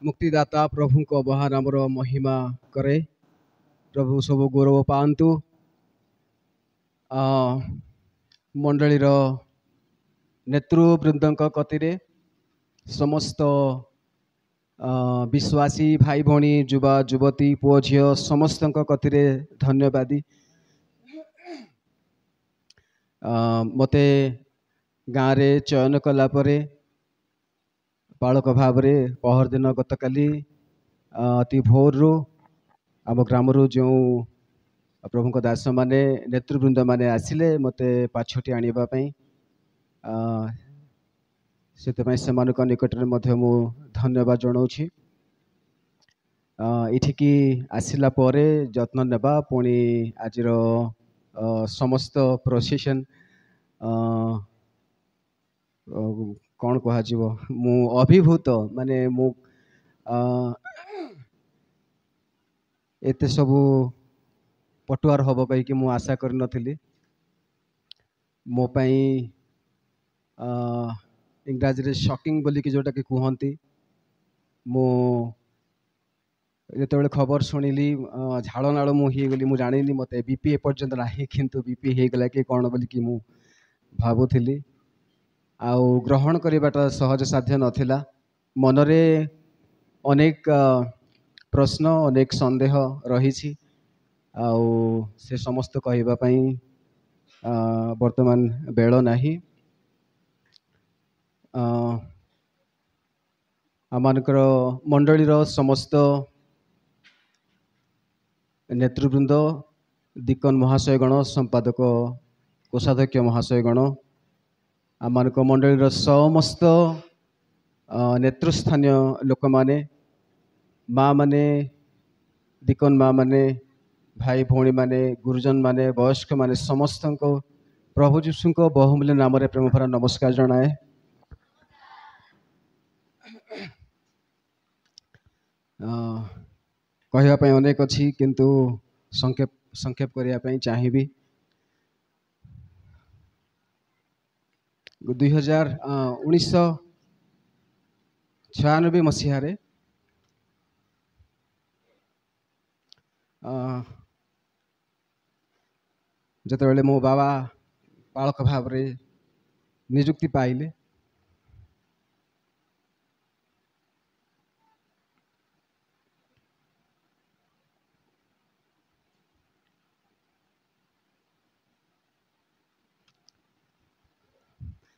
मुक्तिदाता प्रभु को महानामर महिमा करे। प्रभु सब गौरव पातु। मंडलीर नेतृवृंद कतिरे समस्त विश्वासी भाई भौणी युवा युवती पुओ झील समस्त कतिरे धन्यवादी। मते गाँव रे चयन कलापरे बालक भाव में पहर दिन गत काली अति भोर रु आम ग्राम जो प्रभु दास माने नेतृवृंद माने आसिले मते पाछटी आनिबापई से निकट में मु धन्यवाद जनाऊँगी। इठिकी आसिला परे जत्न नेबा पुणी आजिर समस्त प्रोसेसन कौन कह मु अभिभूत माने मु एते सबू पटुआर हम कहीकि मु आशा कर नथिली। मो पई इंग्राजी रे शॉकिंग बोली कि जोटा कि कहती मु जो खबर शुणिली झाड़ नाड़ मुगली मु जानी मत बीपी एपर्यंत ना किंतु बीपी हो गला कि कौन बोल कि मु भावुली। आउ ग्रहण करवाटा सहज साध्य नथिला। मनरे अनेक प्रश्न अनेक संदेह रही आउ से समस्त कहवाई वर्तमान बेल नाही। आमर मंडलीर समस्त नेतृवृंद दिकन महाशयगण संपादक कोषाध्यक्ष महाशयगण आम मंडलीर समस्त नेतृस्थानीय लोक माने माँ माने दिकन माँ माने भाई भौणी माने गुरुजन माने वयस्क माने समस्त प्रभु जीशु को बहुमूल्य नाम रे प्रेम भरा नमस्कार जनाए। कहवाई अनेक अच्छी किंतु संक्षेप संक्षेप करने चाहिए। 1996 मसीह जिते मो बाबा बालक भाव में निजुक्ति पाइले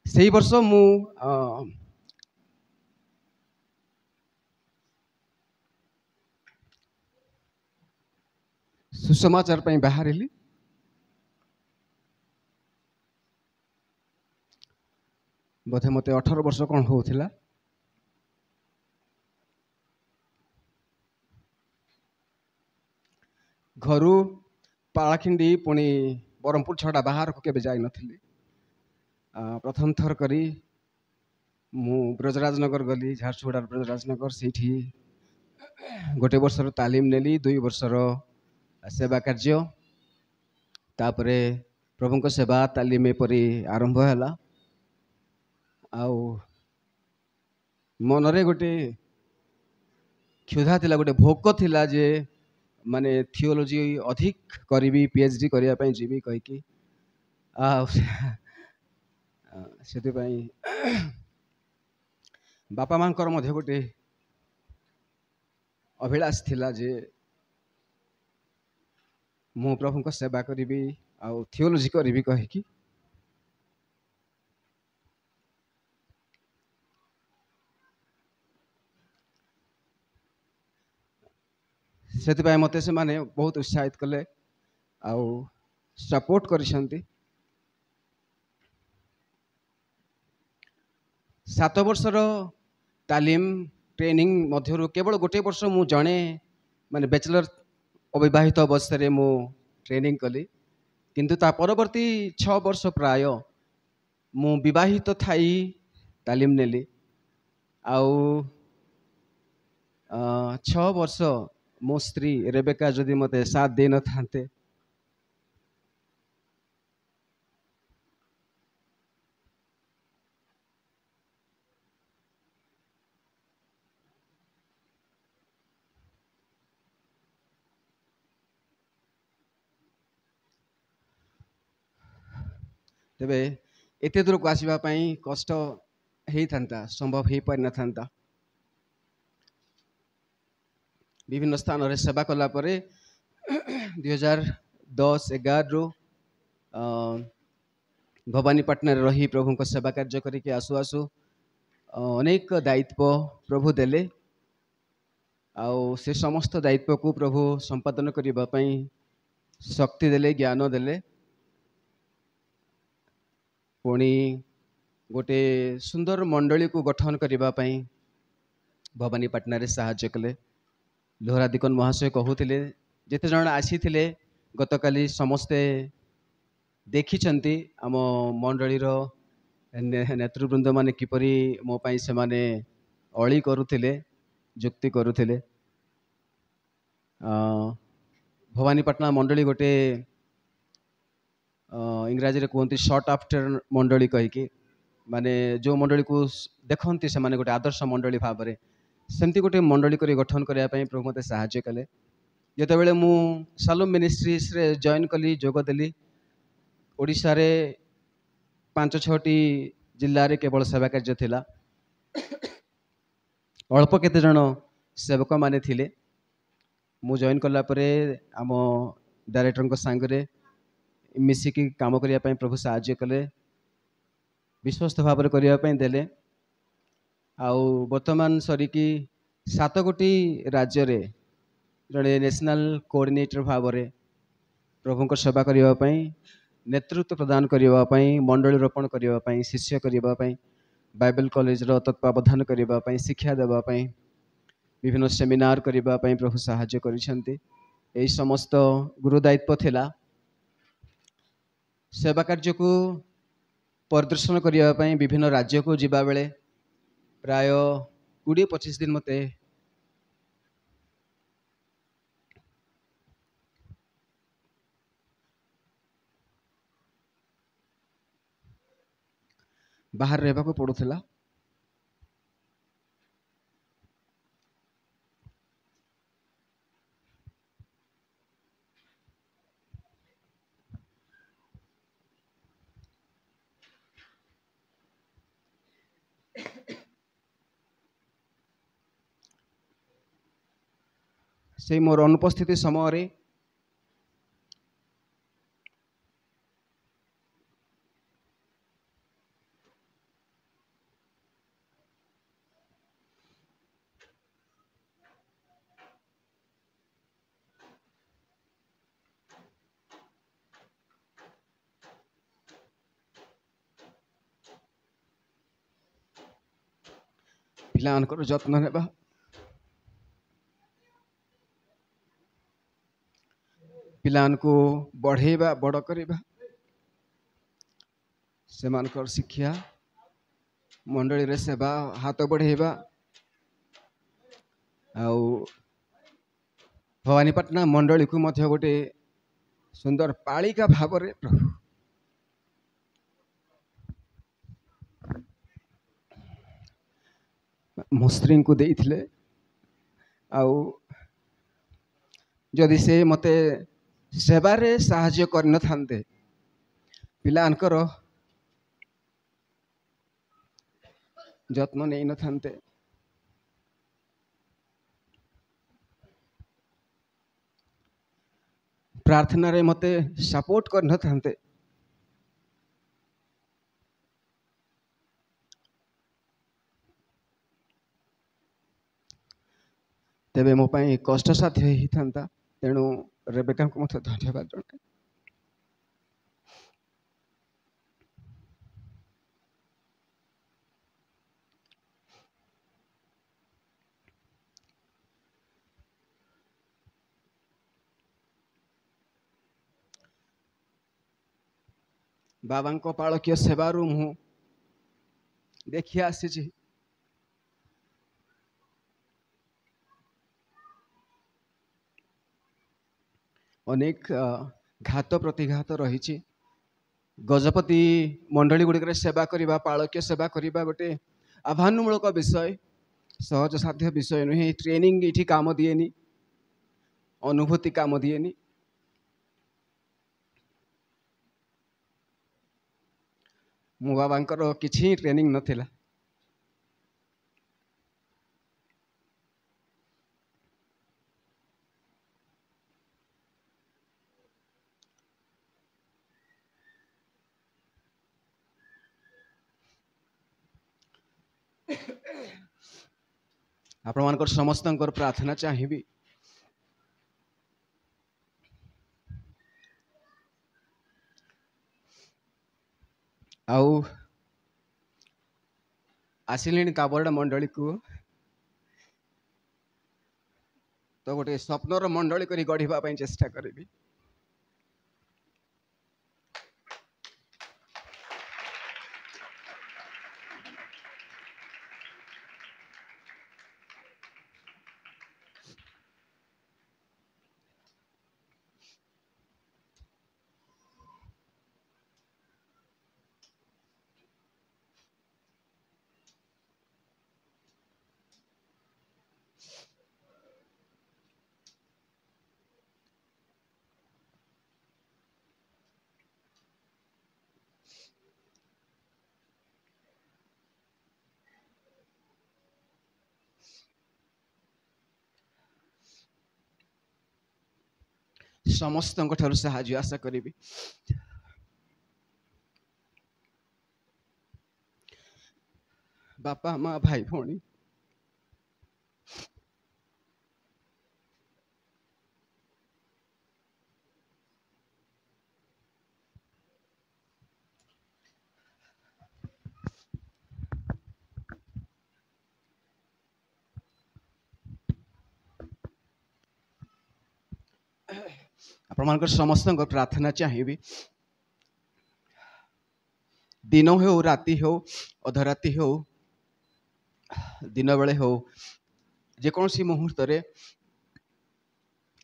से वर्ष मु सुसमाचार पर बाहर बोधे मत 18 वर्ष कौन होता। घर पालाखिंडी पुणी बरमपुर छड़ा बाहर को केबे जाई नथिली। प्रथम थर करी मु ब्रजराजनगर गली झारसुगुड़ा ब्रजराजनगर से गोटे वर्षर तालीम नेली 2 वर्षर सेवा कार्य तापरे प्रभु सेवा तालीम एपरी आरंभ है। आउ मनरे गोटे क्षुधा थिला गोटे भोक थिला जे माने थियोलॉजी अधिक करी पीएचडी करने जीवी कहीकि से बापा माँ गोटे अभिलाष थिला जे मु प्रभु को सेवा करी आउ थियोलॉजी करी कहीकि से मत से माने बहुत उत्साहित कले आउ सपोर्ट करिसेंती। 7 वर्षर तालीम ट्रेनिंग मध्यरु केवल गोटे वर्ष मु जणे माने बैचलर अविवाहित अवस्था रे मु ट्रेनिंग कली किंतु ता परवर्ती 6 वर्ष प्राय मु विवाहित थाई तालीम नेली। आउ 6 वर्ष मो स्त्री रेबेका जदि मते साथ दे न थांते ତେବେ ଏତେ ଦୂରକୁ ଆସିବା ପାଇଁ କଷ୍ଟ ହେଇଥାନ୍ତା, ସମ୍ଭବ ହେଇପାରିନଥାନ୍ତା। ବିଭିନ୍ନ ସ୍ଥାନରେ ସେବା କଲା ପରେ 2010-11ରୁ ଭବାନୀପାଟଣାରେ ରହି ପ୍ରଭୁଙ୍କ ସେବା କାର୍ଯ୍ୟ କରିକି ଆସୁ ଆସୁ ଅନେକ ଦାୟିତ୍ୱ ପ୍ରଭୁ ଦେଲେ। ଆଉ ସେ ସମସ୍ତ ଦାୟିତ୍ୱକୁ ପ୍ରଭୁ ସମ୍ପାଦନ କରିବା ପାଇଁ ଶକ୍ତି ଦେଲେ, ଜ୍ଞାନ ଦେଲେ। ପୁଣି ଗୋଟେ ସୁନ୍ଦର ମଣ୍ଡଳୀକୁ ଗଠନ କରିବା ପାଇଁ ଭବାନୀପାଟଣାରେ ସାହାଯ୍ୟ କଲେ। ଲୋହରାଦିକନ ମହାଶୟ କହୁଥିଲେ, ଯେତେ ଜଣ ଆସିଥିଲେ ଗତକାଲି ସମସ୍ତେ ଦେଖିଛନ୍ତି ଆମ ମଣ୍ଡଳୀର ନେତୃବୃନ୍ଦ ମାନେ କିପରି ମୋ ପାଇଁ ସେମାନେ ଅଳି କରୁଥିଲେ, ଯୁକ୍ତି କରୁଥିଲେ। ଭବାନୀପାଟଣା ମଣ୍ଡଳୀ ଗୋଟେ ଇଂରାଜୀରେ କୁହନ୍ତି ସର୍ଟ ଆଫ୍ଟର ମଣ୍ଡଳୀ କହିକି, ମାନେ ଯେଉଁ ମଣ୍ଡଳୀକୁ ଦେଖନ୍ତି ସେମାନେ ଗୋଟେ ଆଦର୍ଶ ମଣ୍ଡଳୀ ଭାବରେ, ସେମିତି ଗୋଟେ ମଣ୍ଡଳୀ କରି ଗଠନ କରିବା ପାଇଁ ପ୍ରଭୁ ମୋତେ ସାହାଯ୍ୟ କଲେ। ଯେତେବେଳେ ମୁଁ ସାଲୋମ ମିନିଷ୍ଟ୍ରିଜରେ ଜଏନ୍ କଲି, ଯୋଗ ଦେଲି, ଓଡ଼ିଶାରେ 5-6ଟି ଜିଲ୍ଲାରେ କେବଳ ସେବା କାର୍ଯ୍ୟ ଥିଲା। ଅଳ୍ପ କେତେ ଜଣ ସେବକମାନେ ଥିଲେ। ମୁଁ ଜଏନ୍ କଲା ପରେ ଆମ ଡାଇରେକ୍ଟରଙ୍କ ସାଙ୍ଗରେ ମିଶିକି କାମ କରିବା ପାଇଁ ପ୍ରଭୁ ସାହାଯ୍ୟ କଲେ, ବିଶ୍ୱସ୍ତ ଭାବରେ କରିବା ପାଇଁ ଦେଲେ। ଆଉ ବର୍ତ୍ତମାନ ସରିକି 7ଗୋଟି ରାଜ୍ୟରେ ଜଣେ ନ୍ୟାସନାଲ କୋଅର୍ଡିନେଟର ଭାବରେ ପ୍ରଭୁଙ୍କ ସେବା କରିବା ପାଇଁ, ନେତୃତ୍ୱ ପ୍ରଦାନ କରିବା ପାଇଁ, ମଣ୍ଡଳୀ ରୋପଣ କରିବା ପାଇଁ, ଶିଷ୍ୟ କରିବା ପାଇଁ, ବାଇବେଲ କଲେଜର ତତ୍ତ୍ୱାବଧାନ କରିବା ପାଇଁ, ଶିକ୍ଷା ଦେବା ପାଇଁ, ବିଭିନ୍ନ ସେମିନାର କରିବା ପାଇଁ ପ୍ରଭୁ ସାହାଯ୍ୟ କରିଛନ୍ତି। ଏହି ସମସ୍ତ ଗୁରୁ ଦାୟିତ୍ୱ ଥିଲା। ସେବା କାର୍ଯ୍ୟକୁ ପରିଦର୍ଶନ କରିବା ପାଇଁ ବିଭିନ୍ନ ରାଜ୍ୟକୁ ଯିବା ବେଳେ ପ୍ରାୟ 20-25 ଦିନ ମୋତେ ବାହାରେ ରହିବାକୁ ପଡ଼ୁଥିଲା। ସେଇ ମୋର ଅନୁପସ୍ଥିତି ସମୟରେ ପିଲାମାନଙ୍କର ଯତ୍ନ ନେବା, ପିଲାମାନଙ୍କୁ ବଢ଼େଇବା, ବଡ଼ କରିବା, ସେମାନଙ୍କର ଶିକ୍ଷା, ମଣ୍ଡଳୀରେ ସେବା, ହାତ ବଢ଼େଇବା, ଆଉ ଭବାନୀପାଟଣା ମଣ୍ଡଳୀକୁ ମଧ୍ୟ ଗୋଟେ ସୁନ୍ଦର ପାଳିକା ଭାବରେ ପ୍ରଭୁ ମୋ ସ୍ତ୍ରୀଙ୍କୁ ଦେଇଥିଲେ। ଆଉ ଯଦି ସେ ମୋତେ ସେବାରେ ସାହାଯ୍ୟ କରିନଥାନ୍ତେ, ପିଲାମାନଙ୍କର ଯତ୍ନ ନେଇନଥାନ୍ତେ, ପ୍ରାର୍ଥନାରେ ମୋତେ ସପୋର୍ଟ କରିନଥାନ୍ତେ, ତେବେ ମୋ ପାଇଁ କଷ୍ଟସାଧ୍ୟ ହେଇଥାନ୍ତା। ତେଣୁ ରେବେକାଙ୍କୁ ମଧ୍ୟ ଧନ୍ୟବାଦ ଜଣାଏ। ବାବାଙ୍କ ପାଳକୀୟ ସେବାରୁ ମୁଁ ଦେଖି ଆସିଛି ଅନେକ ଘାତ ପ୍ରତିଘାତ ରହିଛି। ଗଜପତି ମଣ୍ଡଳୀ ଗୁଡ଼ିକରେ ସେବା କରିବା, ପାଳକୀୟ ସେବା କରିବା ଗୋଟେ ଆହ୍ୱାନମୂଳକ ବିଷୟ, ସହଜସାଧ୍ୟ ବିଷୟ ନୁହେଁ। ଟ୍ରେନିଂ ଏଠି କାମ ଦିଏନି, ଅନୁଭୂତି କାମ ଦିଏନି। मो बाबांकर किछि ट्रेनिंग नथिला। आपण मानकर समस्तंकर प्रार्थना चाहिबी आउ आसिलेनी काबरडा मंडली को तो गोटे स्वप्नर मंडली करी गढ़िबा पई चेष्टा करबी। समस्त साहाय्य आशा करी बापा माँ भाई भौणी आपण मानकर समस्त प्रार्थना चाहिए। दिन हो राति हो अधराति हो दिन बेले हो जेकोसी मुहूर्त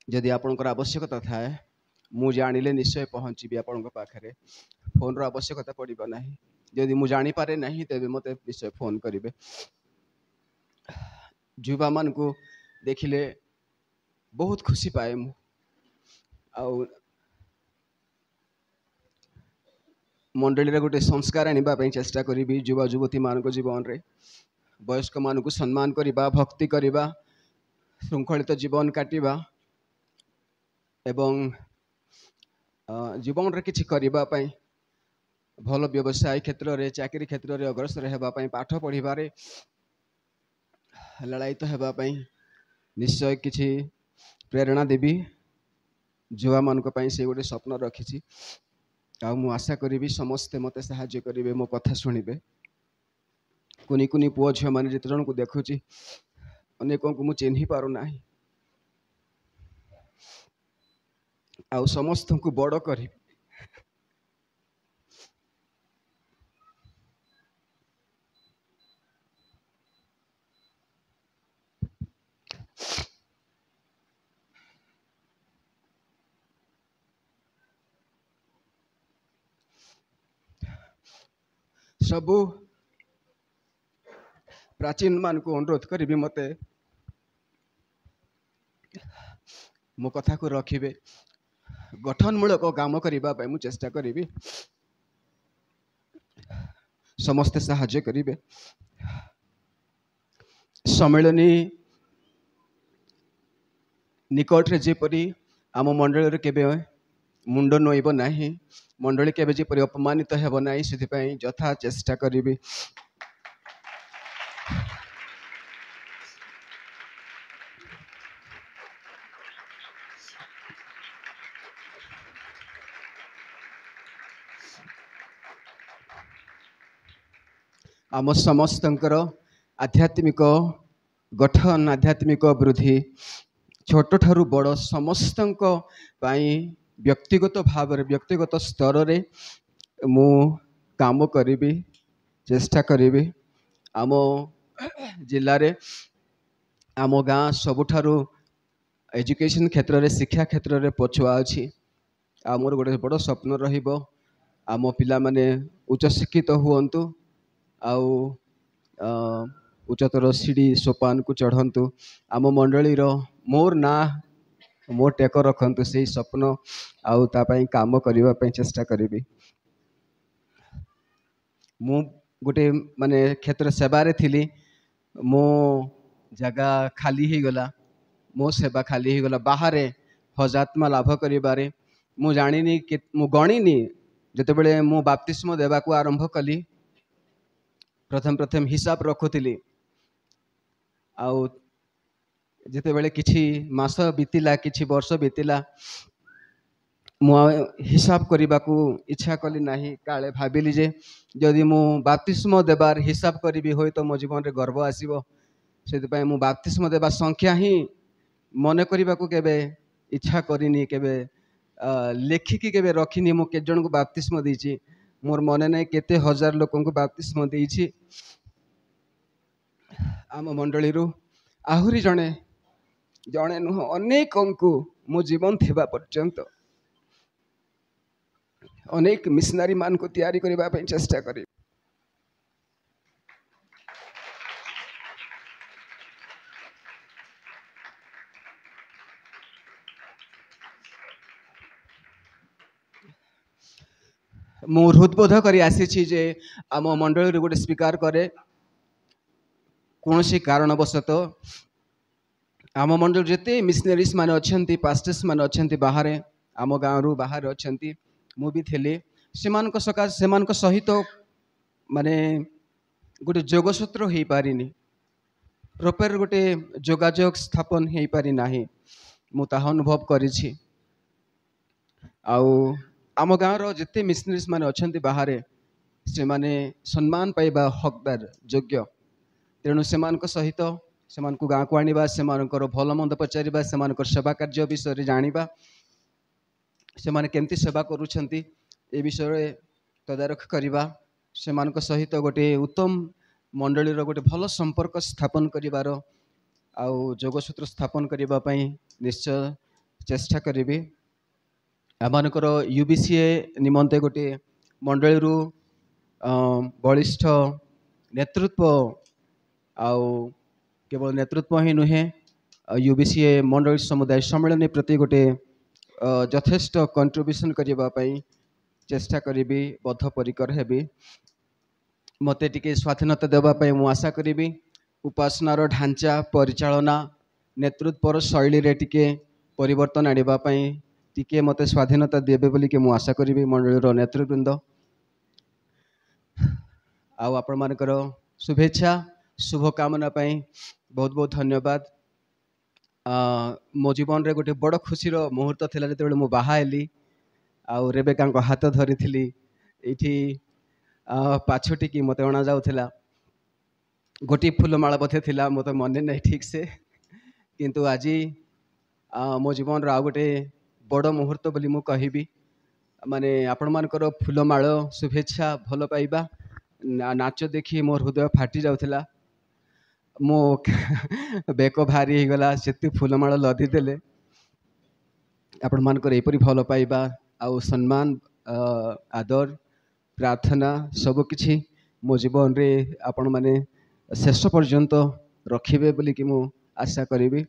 जदि आपणकर आवश्यकता थाए मु जानिले निश्चय पहुँची आपण पाखे। फोन रो आवश्यकता पड़ो ना। जदि मु जानी पारे नहीं तेबे मते निश्चय फोन करिवे। युवा मान को देखिले बहुत खुशी पाए मु आउ मंडली रे गोटे संस्कार आनिबा पई चेष्टा करी युवा युवती मान को जीवन रे वयस्क मान को सम्मान करिबा भक्ति करिबा श्रृंखलित जीवन काटिबा एवं जीवन रे किछि करिबा पई भल व्यवसाय क्षेत्र रे चाकरी क्षेत्र रे अग्रसर हेबा पई पाठ पढ़िबारे लड़ाई हेबा पई निश्चय किछि प्रेरणा देवी। युवा मान को पई से गोटे स्वप्न रखिछि आ मु आशा करी समस्ते मते साहाय्य करिवे मो कथा सुनिबे। कुनी कुनी पुओ झियो माने जिते जन को देखुछि अनेकों को मु चिन्हि पारु नाही आ समस्त को बड़ करी सबु प्राचीन मान को अनुरोध करी मते मो कथा को रखिबे गठनमूलक काम करने मु चेष्टा करी समस्ते साहाय्य करिवे। सम्मेलनी निकट रे जेपरी आम मंडल केबे मुंड नोइब नाही मंडली केबे जेपरी अपमानित हेब नाही से यथा चेष्टा करी। आम समस्तंकर आध्यात्मिक गठन आध्यात्मिक वृद्धि छोट ठारू बड़ समस्तंक पाई व्यक्तिगत भाव व्यक्तिगत स्तर रे मु काम करी चेष्टा करी। आम जिले रे आम गाँ सबुठारू एजुकेशन क्षेत्र रे शिक्षा क्षेत्र रे पछुआ अछि। आमर गोटे बड़ स्वप्न रहिबो आम पिला माने उच्च शिक्षित हुअन्तु आउ उच्चतर सीढ़ी सोपान को चढ़ंतु आम मंडली रो मोर ना मो टेक रखंतु से स्वप्न आउ ता पई काम करिबा पई चेष्टा करिबी। ମୁଁ ଗୋଟେ ମାନେ କ୍ଷେତ୍ର ସେବାରେ ଥିଲି, ମୋ ଜାଗା ଖାଲି ହେଇଗଲା, ମୋ ସେବା ଖାଲି ହେଇଗଲା ବାହାରେ ହଜାତ୍ମା ଲାଭ କରିବାରେ। ମୁଁ ଜାଣିନି ମୁଁ ଗଣିନି ଯେତେବେଳେ ମୁଁ ବାପ୍ତିସ୍ମ ଦେବାକୁ ଆରମ୍ଭ କଲି, ପ୍ରଥମ ହିସାବ ରଖୁଥିଲି। ଆଉ ଯେତେବେଳେ କିଛି ମାସ ବିତିଲା, କିଛି ବର୍ଷ ବିତିଲା, ମୁଁ ହିସାବ କରିବାକୁ ଇଚ୍ଛା କଲି ନାହିଁ। କାଳେ ଭାବିଲି ଯେ ଯଦି ମୁଁ ବାପ୍ତିସ୍ମ ଦେବାର ହିସାବ କରିବି ହୁଏତ ମୋ ଜୀବନରେ ଗର୍ବ ଆସିବ। ସେଥିପାଇଁ ମୁଁ ବାପ୍ତିସ୍ମ ଦେବା ସଂଖ୍ୟା ହିଁ ମନେ କରିବାକୁ କେବେ ଇଚ୍ଛା କରିନି, କେବେ ଲେଖିକି କେବେ ରଖିନି ମୁଁ କେତେ ଜଣଙ୍କୁ ବାପ୍ତିସ୍ମ ଦେଇଛି। ମୋର ମନେ ନାହିଁ କେତେ ହଜାର ଲୋକଙ୍କୁ ବାପ୍ତିସ୍ମ ଦେଇଛି। ଆମ ମଣ୍ଡଳୀରୁ ଆହୁରି ଜଣେ ନୁହଁ ଅନେକଙ୍କୁ ମୋ ଜୀବନ ଥିବା ପର୍ଯ୍ୟନ୍ତ ଅନେକ ମିଶନାରୀ ମାନଙ୍କୁ ତିଆରି କରିବା ପାଇଁ ଚେଷ୍ଟା କରିବି। ମୁଁ ହୃଦବୋଧ କରି ଆସିଛି ଯେ ଆମ ମଣ୍ଡଳୀରୁ ଗୋଟେ ସ୍ୱୀକାର କରେ, କୌଣସି କାରଣବଶତଃ ଆମ ମଣ୍ଡଳୀ ଯେତେ ମିଶନାରୀସ୍ ମାନେ ଅଛନ୍ତି, ପାଷ୍ଟର୍ସ ମାନେ ଅଛନ୍ତି ବାହାରେ, ଆମ ଗାଁରୁ ବାହାରେ ଅଛନ୍ତି, ମୁଁ ବି ଥିଲି, ସେମାନଙ୍କ ସହିତ ମାନେ ଗୋଟେ ଯୋଗସୂତ୍ର ହେଇପାରିନି, ପ୍ରପର ଗୋଟେ ଯୋଗାଯୋଗ ସ୍ଥାପନ ହେଇପାରି ନାହିଁ। ମୁଁ ତାହା ଅନୁଭବ କରିଛି। ଆଉ ଆମ ଗାଁର ଯେତେ ମିଶନାରୀସ୍ ମାନେ ଅଛନ୍ତି ବାହାରେ, ସେମାନେ ସମ୍ମାନ ପାଇବା ହକଦାର, ଯୋଗ୍ୟ। ତେଣୁ ସେମାନଙ୍କ ସହିତ ସେମାନଙ୍କୁ ଗାଁକୁ ଆଣିବା, ସେମାନଙ୍କର ଭଲ ମନ୍ଦ ପଚାରିବା, ସେମାନଙ୍କର ସେବା କାର୍ଯ୍ୟ ବିଷୟରେ ଜାଣିବା, ସେମାନେ କେମିତି ସେବା କରୁଛନ୍ତି ଏ ବିଷୟରେ ତଦାରଖ କରିବା, ସେମାନଙ୍କ ସହିତ ଗୋଟେ ଉତ୍ତମ ମଣ୍ଡଳୀର ଗୋଟେ ଭଲ ସମ୍ପର୍କ ସ୍ଥାପନ କରିବାର ଆଉ ଯୋଗସୂତ୍ର ସ୍ଥାପନ କରିବା ପାଇଁ ନିଶ୍ଚୟ ଚେଷ୍ଟା କରିବି। ଆମମାନଙ୍କର UBCA ନିମନ୍ତେ ଗୋଟେ ମଣ୍ଡଳୀରୁ ବଳିଷ୍ଠ ନେତୃତ୍ୱ, ଆଉ କେବଳ ନେତୃତ୍ୱ ହିଁ ନୁହେଁ, UBCA ମଣ୍ଡଳୀ ସମୁଦାୟ ସମ୍ମିଳନୀ ପ୍ରତି ଗୋଟେ ଯଥେଷ୍ଟ କଣ୍ଟ୍ରିବ୍ୟୁସନ୍ କରିବା ପାଇଁ ଚେଷ୍ଟା କରିବି, ବଦ୍ଧପରିକର ହେବି। ମୋତେ ଟିକେ ସ୍ୱାଧୀନତା ଦେବା ପାଇଁ ମୁଁ ଆଶା କରିବି। ଉପାସନାର ଢାଞ୍ଚା, ପରିଚାଳନା, ନେତୃତ୍ୱର ଶୈଳୀରେ ଟିକେ ପରିବର୍ତ୍ତନ ଆଣିବା ପାଇଁ ଟିକେ ମୋତେ ସ୍ୱାଧୀନତା ଦେବେ ବୋଲିକି ମୁଁ ଆଶା କରିବି ମଣ୍ଡଳୀର ନେତୃବୃନ୍ଦ। ଆଉ ଆପଣମାନଙ୍କର ଶୁଭେଚ୍ଛା, ଶୁଭକାମନା ପାଇଁ ବହୁତ ବହୁତ ଧନ୍ୟବାଦ। ମୋ ଜୀବନରେ ଗୋଟେ ବଡ଼ ଖୁସିର ମୁହୂର୍ତ୍ତ ଥିଲା ଯେତେବେଳେ ମୁଁ ବାହା ହେଲି ଆଉ ରେବେକାଙ୍କ ହାତ ଧରିଥିଲି। ଏଇଠି ପାଛୋଟିକି ମୋତେ ଅଣାଯାଉଥିଲା, ଗୋଟିଏ ଫୁଲମାଳ ବୋଧେ ଥିଲା, ମୋତେ ମନେ ନାହିଁ ଠିକ୍ ସେ, କିନ୍ତୁ ଆଜି ମୋ ଜୀବନର ଆଉ ଗୋଟେ ବଡ଼ ମୁହୂର୍ତ୍ତ ବୋଲି ମୁଁ କହିବି। ମାନେ ଆପଣମାନଙ୍କର ଫୁଲମାଳ, ଶୁଭେଚ୍ଛା, ଭଲ ପାଇବା, ନାଚ ଦେଖି ମୋ ହୃଦୟ ଫାଟି ଯାଉଥିଲା। ମୋ ବେକ ଭାରି ହେଇଗଲା, ସେତେ ଫୁଲମାଳ ଲଦି ଦେଲେ। ଆପଣମାନଙ୍କର ଏପରି ଭଲ ପାଇବା ଆଉ ସମ୍ମାନ, ଆଦର, ପ୍ରାର୍ଥନା ସବୁକିଛି ମୋ ଜୀବନରେ ଆପଣମାନେ ଶେଷ ପର୍ଯ୍ୟନ୍ତ ରଖିବେ ବୋଲିକି ମୁଁ ଆଶା କରିବି।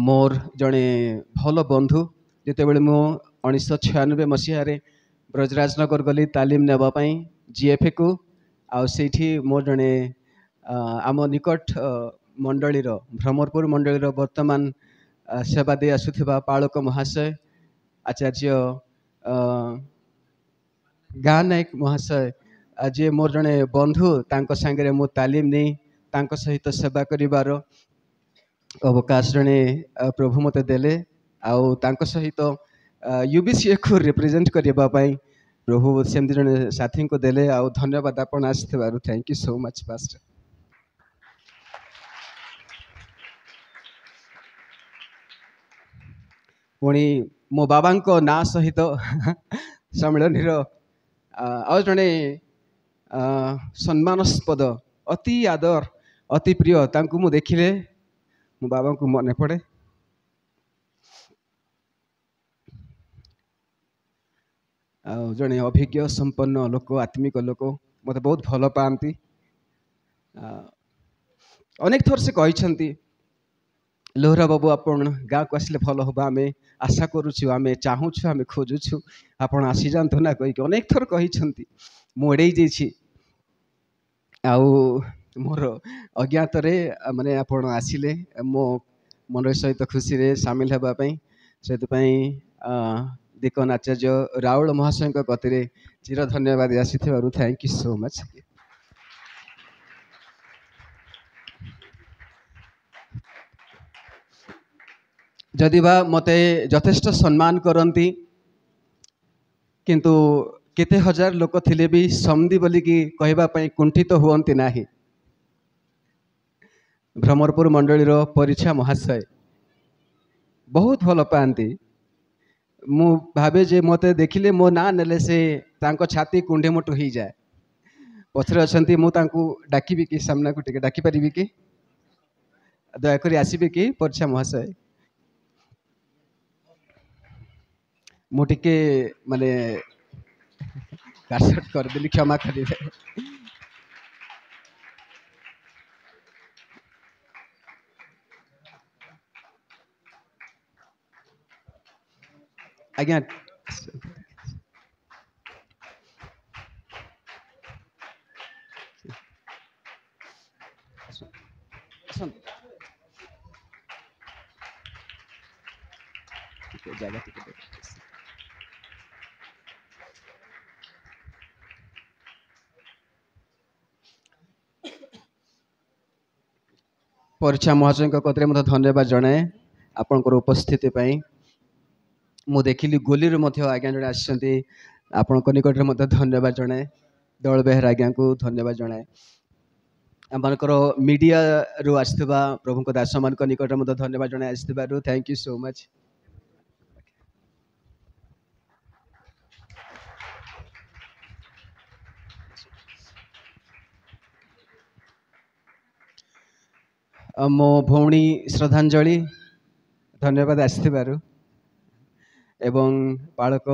ମୋର ଜଣେ ଭଲ ବନ୍ଧୁ, ଯେତେବେଳେ ମୁଁ 1996 ମସିହାରେ ବ୍ରଜରାଜନଗର ଗଲି ତାଲିମ ନେବା ପାଇଁ GFAକୁ, ଆଉ ସେଇଠି ମୋର ଜଣେ ଆମ ନିକଟ ମଣ୍ଡଳୀର, ଭ୍ରମରପୁର ମଣ୍ଡଳୀର ବର୍ତ୍ତମାନ ସେବା ଦେଇ ଆସୁଥିବା ପାଳକ ମହାଶୟ ଆଚାର୍ଯ୍ୟ ଗାଁ ନାୟକ ମହାଶୟ, ଯିଏ ମୋର ଜଣେ ବନ୍ଧୁ, ତାଙ୍କ ସାଙ୍ଗରେ ମୁଁ ତାଲିମ ନେଇ ତାଙ୍କ ସହିତ ସେବା କରିବାର ଅବକାଶ ଜଣେ ପ୍ରଭୁ ମୋତେ ଦେଲେ। ଆଉ ତାଙ୍କ ସହିତ UBCAକୁ ରିପ୍ରେଜେଣ୍ଟ କରିବା ପାଇଁ ପ୍ରଭୁ ସେମିତି ଜଣେ ସାଥୀଙ୍କୁ ଦେଲେ। ଆଉ ଧନ୍ୟବାଦ ଆପଣ ଆସିଥିବାରୁ। Thank you so much pastor. ପୁଣି ମୋ ବାବାଙ୍କ ନାଁ ସହିତ ସମ୍ମିଳନୀର ଆଉ ଜଣେ ସମ୍ମାନସ୍ପଦ, ଅତି ଆଦର, ଅତି ପ୍ରିୟ, ତାଙ୍କୁ ମୁଁ ଦେଖିଲେ ମୋ ବାବାଙ୍କୁ ମନେ ପଡ଼େ। ଆଉ ଜଣେ ଅଭିଜ୍ଞ ସମ୍ପନ୍ନ ଲୋକ, ଆତ୍ମିକ ଲୋକ, ମୋତେ ବହୁତ ଭଲ ପାଆନ୍ତି। ଅନେକ ଥର ସେ କହିଛନ୍ତି, ଲୋହରା ବାବୁ ଆପଣ ଗାଁକୁ ଆସିଲେ ଭଲ ହେବ, ଆମେ ଆଶା କରୁଛୁ, ଆମେ ଚାହୁଁଛୁ, ଆମେ ଖୋଜୁଛୁ, ଆପଣ ଆସିଯାଆନ୍ତୁ ନା କହିକି ଅନେକ ଥର କହିଛନ୍ତି। ମୁଁ ଏଡ଼େଇ ଯାଇଛି ଆଉ ମୋର ଅଜ୍ଞାତରେ ମାନେ ଆପଣ ଆସିଲେ ମୋ ମନ ସହିତ ଖୁସିରେ ସାମିଲ ହେବା ପାଇଁ ସେଥିପାଇଁ ଦୀକନ ଆଚାର୍ଯ୍ୟ ରାଉଳ ମହାଶୟଙ୍କ କତିରେ ଚିର ଧନ୍ୟବାଦ ଆସିଥିବାରୁ ଥ୍ୟାଙ୍କ ୟୁ ସୋ ମଚ୍। ଯଦି ବା ମୋତେ ଯଥେଷ୍ଟ ସମ୍ମାନ କରନ୍ତି କିନ୍ତୁ କେତେ ହଜାର ଲୋକ ଥିଲେ ବି ସମଦି ବୋଲିକି କହିବା ପାଇଁ କୁଣ୍ଠିତ ହୁଅନ୍ତି ନାହିଁ। ଭ୍ରମରପୁର ମଣ୍ଡଳୀର ପରିଛା ମହାଶୟ ବହୁତ ଭଲ ପାଆନ୍ତି। ମୁଁ ଭାବେ ଯେ ମୋତେ ଦେଖିଲେ ମୋ ନାଁ ନେଲେ ସେ ତାଙ୍କ ଛାତି କୁଣ୍ଡେ ମୋଟୁ ହେଇଯାଏ। ପଛରେ ଅଛନ୍ତି, ମୁଁ ତାଙ୍କୁ ଡାକିବି କି ସାମ୍ନାକୁ ଟିକେ ଡାକିପାରିବି କି? ଦୟାକରି ଆସିବେ କି ପରିଛା ମହାଶୟ? ମୁଁ ଟିକେ ମାନେ କାଟସଟ୍ କରିଦେଲି, କ୍ଷମା କରିବେ। ଆଜ୍ଞା ଟିକେ ଜାଗା ଟିକେ ପରିଛା ମହାଶୟଙ୍କ କତିରେ ମଧ୍ୟ ଧନ୍ୟବାଦ ଜଣାଏ ଆପଣଙ୍କର ଉପସ୍ଥିତି ପାଇଁ। ମୁଁ ଦେଖିଲି ଗୋଲିରୁ ମଧ୍ୟ ଆଜ୍ଞା ଜଣେ ଆସିଛନ୍ତି, ଆପଣଙ୍କ ନିକଟରେ ମଧ୍ୟ ଧନ୍ୟବାଦ ଜଣାଏ। ଦଳ ବେହେରା ଆଜ୍ଞାଙ୍କୁ ଧନ୍ୟବାଦ ଜଣାଏ। ଆମମାନଙ୍କର ମିଡ଼ିଆରୁ ଆସିଥିବା ପ୍ରଭୁଙ୍କ ଦାସମାନଙ୍କ ନିକଟରେ ମଧ୍ୟ ଧନ୍ୟବାଦ ଜଣାଇ ଆସିଥିବାରୁ ଥ୍ୟାଙ୍କ ୟୁ ସୋ ମଚ୍। ମୋ ଭଉଣୀ ଶ୍ରଦ୍ଧାଞ୍ଜଳି ଧନ୍ୟବାଦ ଆସିଥିବାରୁ ଏବଂ ବାଳକ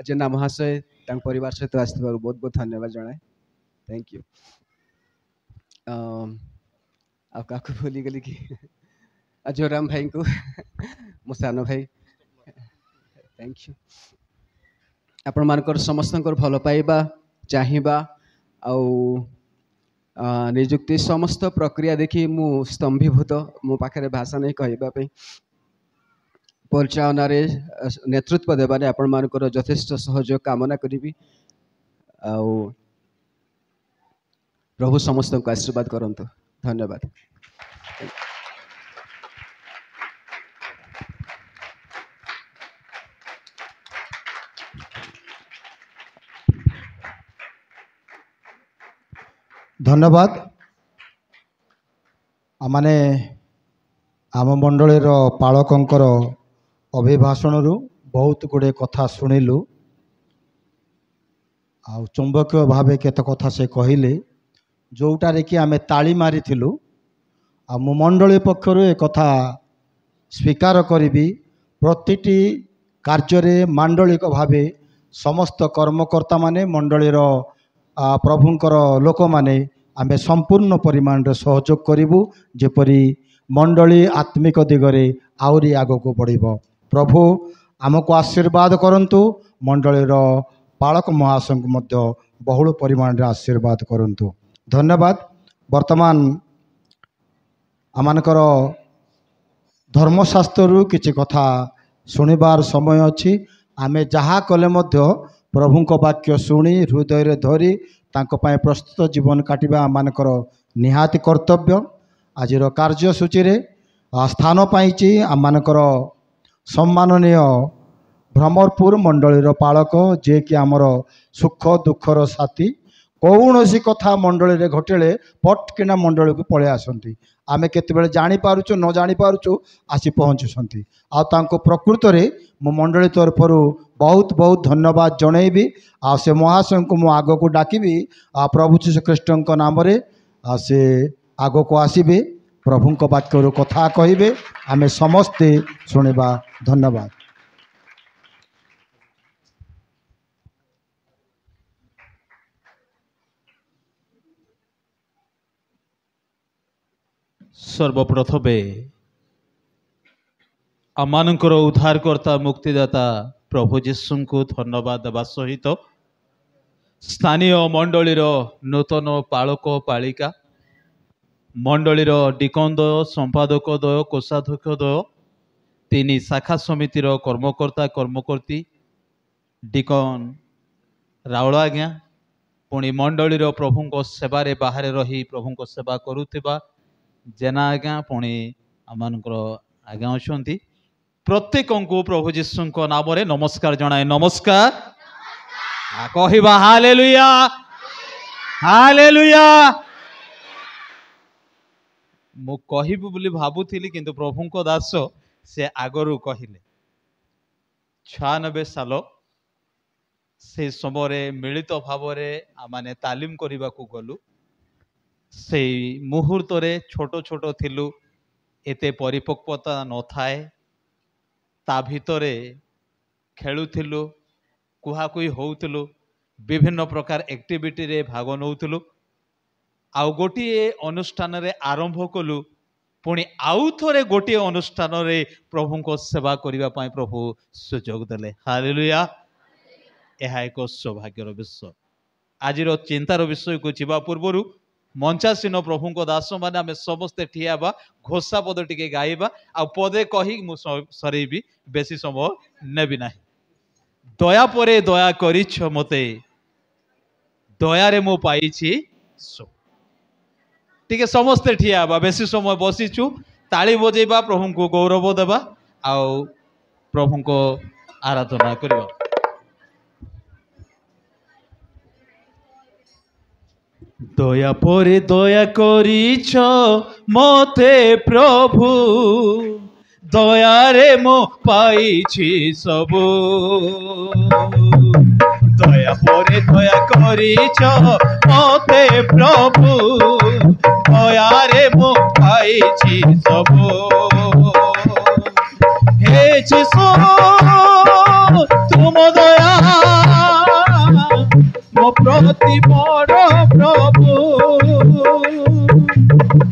ଜେନା ମହାଶୟ ତାଙ୍କ ପରିବାର ସହିତ ଆସିଥିବାରୁ ବହୁତ ବହୁତ ଧନ୍ୟବାଦ ଜଣାଏ। Thank you. ଆଉ କାହାକୁ ଭୁଲିଗଲି କି? ଜୋରାମ ଭାଇଙ୍କୁ ମୋ ସାନ ଭାଇ ଥ୍ୟାଙ୍କ ୟୁ। ଆପଣମାନଙ୍କର ସମସ୍ତଙ୍କର ଭଲ ପାଇବା, ଚାହିଁବା ଆଉ ନିଯୁକ୍ତି ସମସ୍ତ ପ୍ରକ୍ରିୟା ଦେଖି ମୁଁ ସ୍ତମ୍ଭୀଭୂତ। ମୋ ପାଖରେ ଭାଷା ନାହିଁ କହିବା ପାଇଁ। ପରିଚାଳନାରେ ନେତୃତ୍ୱ ଦେବାରେ ଆପଣମାନଙ୍କର ଯଥେଷ୍ଟ ସହଯୋଗ କାମନା କରିବି ଆଉ ପ୍ରଭୁ ସମସ୍ତଙ୍କୁ ଆଶୀର୍ବାଦ କରନ୍ତୁ। ଧନ୍ୟବାଦ। ଧନ୍ୟବାଦ। ଆମେ ଆମ ମଣ୍ଡଳୀର ପାଳକଙ୍କର ଅଭିଭାଷଣରୁ ବହୁତ ଗୁଡ଼ିଏ କଥା ଶୁଣିଲୁ ଆଉ ଚୁମ୍ବକୀୟ ଭାବେ କେତେ କଥା ସେ କହିଲେ, ଯେଉଁଟାରେ କି ଆମେ ତାଳି ମାରିଥିଲୁ। ଆଉ ମୁଁ ମଣ୍ଡଳୀ ପକ୍ଷରୁ ଏ କଥା ସ୍ୱୀକାର କରିବି, ପ୍ରତିଟି କାର୍ଯ୍ୟରେ ମାଣ୍ଡଳିକ ଭାବେ ସମସ୍ତ କର୍ମକର୍ତ୍ତାମାନେ ମଣ୍ଡଳୀର ପ୍ରଭୁଙ୍କର ଲୋକମାନେ ଆମେ ସମ୍ପୂର୍ଣ୍ଣ ପରିମାଣରେ ସହଯୋଗ କରିବୁ, ଯେପରି ମଣ୍ଡଳୀ ଆତ୍ମିକ ଦିଗରେ ଆହୁରି ଆଗକୁ ବଢ଼ିବ। ପ୍ରଭୁ ଆମକୁ ଆଶୀର୍ବାଦ କରନ୍ତୁ, ମଣ୍ଡଳୀର ପାଳକ ମହାଶୟଙ୍କୁ ମଧ୍ୟ ବହୁଳ ପରିମାଣରେ ଆଶୀର୍ବାଦ କରନ୍ତୁ। ଧନ୍ୟବାଦ। ବର୍ତ୍ତମାନ ଆମମାନଙ୍କର ଧର୍ମଶାସ୍ତ୍ରରୁ କିଛି କଥା ଶୁଣିବାର ସମୟ ଅଛି। ଆମେ ଯାହା କଲେ ମଧ୍ୟ ପ୍ରଭୁଙ୍କ ବାକ୍ୟ ଶୁଣି ହୃଦୟରେ ଧରି ତାଙ୍କ ପାଇଁ ପ୍ରସ୍ତୁତ ଜୀବନ କାଟିବା ଆମମାନଙ୍କର ନିହାତି କର୍ତ୍ତବ୍ୟ। ଆଜିର କାର୍ଯ୍ୟସୂଚୀରେ ସ୍ଥାନ ପାଇଛି ଆମମାନଙ୍କର ସମ୍ମାନନୀୟ ଭ୍ରମରପୁର ମଣ୍ଡଳୀର ପାଳକ, ଯିଏକି ଆମର ସୁଖ ଦୁଃଖର ସାଥୀ। କୌଣସି କଥା ମଣ୍ଡଳୀରେ ଘଟିଲେ ପଟକିନା ମଣ୍ଡଳୀକୁ ପଳେଇ ଆସନ୍ତି। ଆମେ କେତେବେଳେ ଜାଣିପାରୁଛୁ ନ ଜାଣିପାରୁଛୁ ଆସି ପହଞ୍ଚୁଛନ୍ତି। ଆଉ ତାଙ୍କୁ ପ୍ରକୃତରେ ମୁଁ ମଣ୍ଡଳୀ ତରଫରୁ ବହୁତ ବହୁତ ଧନ୍ୟବାଦ ଜଣାଇବି। ଆଉ ସେ ମହାଶୟଙ୍କୁ ମୁଁ ଆଗକୁ ଡାକିବି, ପ୍ରଭୁ ଯୀଶୁଖ୍ରୀଷ୍ଟଙ୍କ ନାମରେ ସେ ଆଗକୁ ଆସିବେ, ପ୍ରଭୁଙ୍କ ବାକ୍ୟରୁ କଥା କହିବେ, ଆମେ ସମସ୍ତେ ଶୁଣିବା। ଧନ୍ୟବାଦ। ସର୍ବପ୍ରଥମେ ଆମମାନଙ୍କର ଉଦ୍ଧାରକର୍ତ୍ତା ମୁକ୍ତିଦାତା ପ୍ରଭୁ ଯୀଶୁଙ୍କୁ ଧନ୍ୟବାଦ ଦେବା ସହିତ ସ୍ଥାନୀୟ ମଣ୍ଡଳୀର ନୂତନ ପାଳକ ପାଳିକା, ମଣ୍ଡଳୀର ଡିକନ୍ଦୟ, ସମ୍ପାଦକଦ୍ୱୟ, କୋଷାଧ୍ୟକ୍ଷଦ୍ୱୟ, 3 ଶାଖା ସମିତିର କର୍ମକର୍ତ୍ତା କର୍ମକର୍ତ୍ତୀ, ଡିକନ୍ ରାଉଳ ଆଜ୍ଞା, ପୁଣି ମଣ୍ଡଳୀର ପ୍ରଭୁଙ୍କ ସେବାରେ ବାହାରେ ରହି ପ୍ରଭୁଙ୍କ ସେବା କରୁଥିବା ଜେନା ଆଜ୍ଞା, ପୁଣି ଆମମାନଙ୍କର ଆଜ୍ଞା ଅଛନ୍ତି। ପ୍ରତ୍ୟେକଙ୍କୁ ପ୍ରଭୁ ଯୀଶୁଙ୍କ ନାମରେ ନମସ୍କାର ଜଣାଏ। ନମସ୍କାର କହିବା ହାଲେଲୁୟା, ହାଲେଲୁୟା। ମୁଁ କହିବି ବୋଲି ଭାବୁଥିଲି, କିନ୍ତୁ ପ୍ରଭୁଙ୍କ ଦାସ ସେ ଆଗରୁ କହିଲେ। 96 ସାଲ ସେ ସମୟରେ ମିଳିତ ଭାବରେ ଆମେ ତାଲିମ କରିବାକୁ ଗଲୁ। ସେଇ ମୁହୂର୍ତ୍ତରେ ଛୋଟ ଛୋଟ ଥିଲୁ, ଏତେ ପରିପକ୍ୱତା ନଥାଏ। ତା ଭିତରେ ଖେଳୁଥିଲୁ, କୁହାକୁହି ହେଉଥିଲୁ, ବିଭିନ୍ନ ପ୍ରକାର ଆକ୍ଟିଭିଟିରେ ଭାଗ ନେଉଥିଲୁ। ଆଉ ଗୋଟିଏ ଅନୁଷ୍ଠାନରେ ଆରମ୍ଭ କଲୁ, ପୁଣି ଆଉ ଥରେ ଗୋଟିଏ ଅନୁଷ୍ଠାନରେ ପ୍ରଭୁଙ୍କ ସେବା କରିବା ପାଇଁ ପ୍ରଭୁ ସୁଯୋଗ ଦେଲେ। ହାଲେଲୁୟା। ଏହା ଏକ ସୌଭାଗ୍ୟର ବିଷୟ। ଆଜିର ଚିନ୍ତାର ବିଷୟକୁ ଯିବା ପୂର୍ବରୁ ମଞ୍ଚାସୀନ ପ୍ରଭୁଙ୍କ ଦାସମାନେ ଆମେ ସମସ୍ତେ ଠିଆ ହେବା, ଘୋଷା ପଦ ଟିକେ ଗାଇବା, ଆଉ ପଦେ କହି ମୁଁ ସରେଇବି, ବେଶୀ ସମୟ ନେବି ନାହିଁ। ଦୟା ପରେ ଦୟା କରିଛ ମୋତେ, ଦୟାରେ ମୁଁ ପାଇଛି ସୁଖ। ଟିକେ ସମସ୍ତେ ଠିଆ ହେବା, ବେଶୀ ସମୟ ବସିଛୁ, ତାଳି ବଜେଇବା, ପ୍ରଭୁଙ୍କୁ ଗୌରବ ଦେବା, ଆଉ ପ୍ରଭୁଙ୍କ ଆରାଧନା କରିବା। ଦୟା ପରେ ଦୟା କରିଛ ମୋତେ ପ୍ରଭୁ, ଦୟାରେ ମୁଁ ପାଇଛି ସବୁ। ଦୟା ପରେ ଦୟା କରିଛ ମୋତେ ପ୍ରଭୁ, ଦୟାରେ ମୁଁ ପାଇଛି ସବୁ। ହେ ଯୀଶୁ ତୁମ ଦୟା ମୋ ପ୍ରତି ବଡ଼ ପ୍ରଭୁ।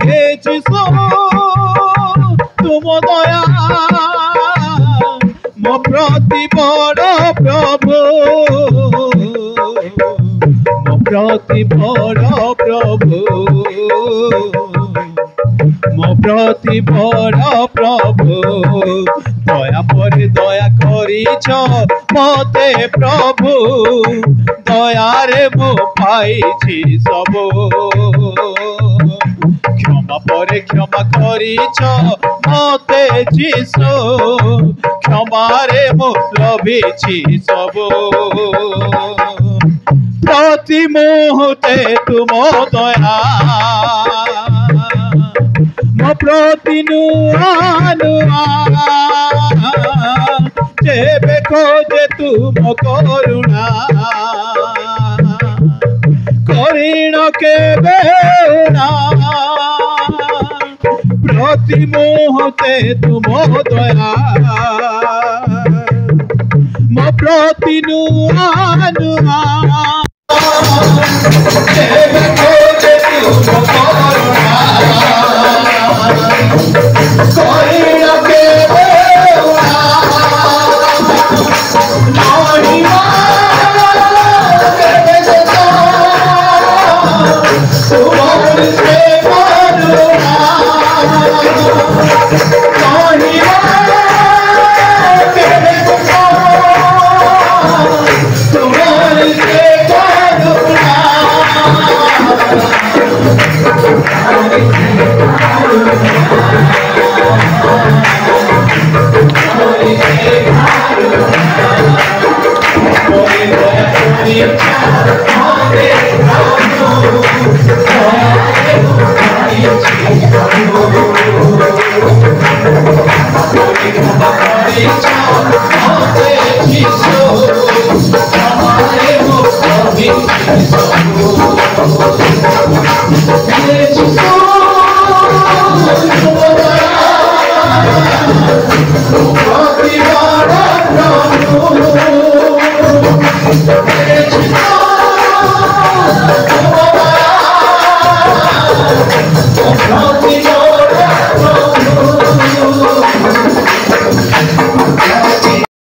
ହେ ଯୀଶୁ ତୁମ ଦୟା ମୋ ପ୍ରତି ବଡ଼ ପ୍ରଭୁ, ମୋ ପ୍ରତି ବଡ଼ ପ୍ରଭୁ, ମୋ ପ୍ରତି ବଡ଼ ପ୍ରଭୁ। ଦୟା ପରେ ଦୟା କରିଛ ମୋତେ ପ୍ରଭୁ, ଦୟାରେ ମୁଁ ପାଇଛି ସବୁ। କ୍ଷମା ପରେ କ୍ଷମା କରିଛ ମୋତେ ଯୀଶୁ, କ୍ଷମାରେ ମୁଁ ଲଭିଛି ସବୁ। ପ୍ରତି ମୁହୂର୍ତ୍ତେ ତୁମ ଦୟା ମୋ ପ୍ରତି ନୂଆ ନୂଆ, ଯେବେ ଖୋଜେ ତୁମ କରୁଣା, କରିଣ କେବେ ନା। ପ୍ରତି ମୁହୂର୍ତ୍ତେ ତୁମ ଦୟା ମୋ ପ୍ରତି ନୂଆ ନୂଆ, ଯେବେ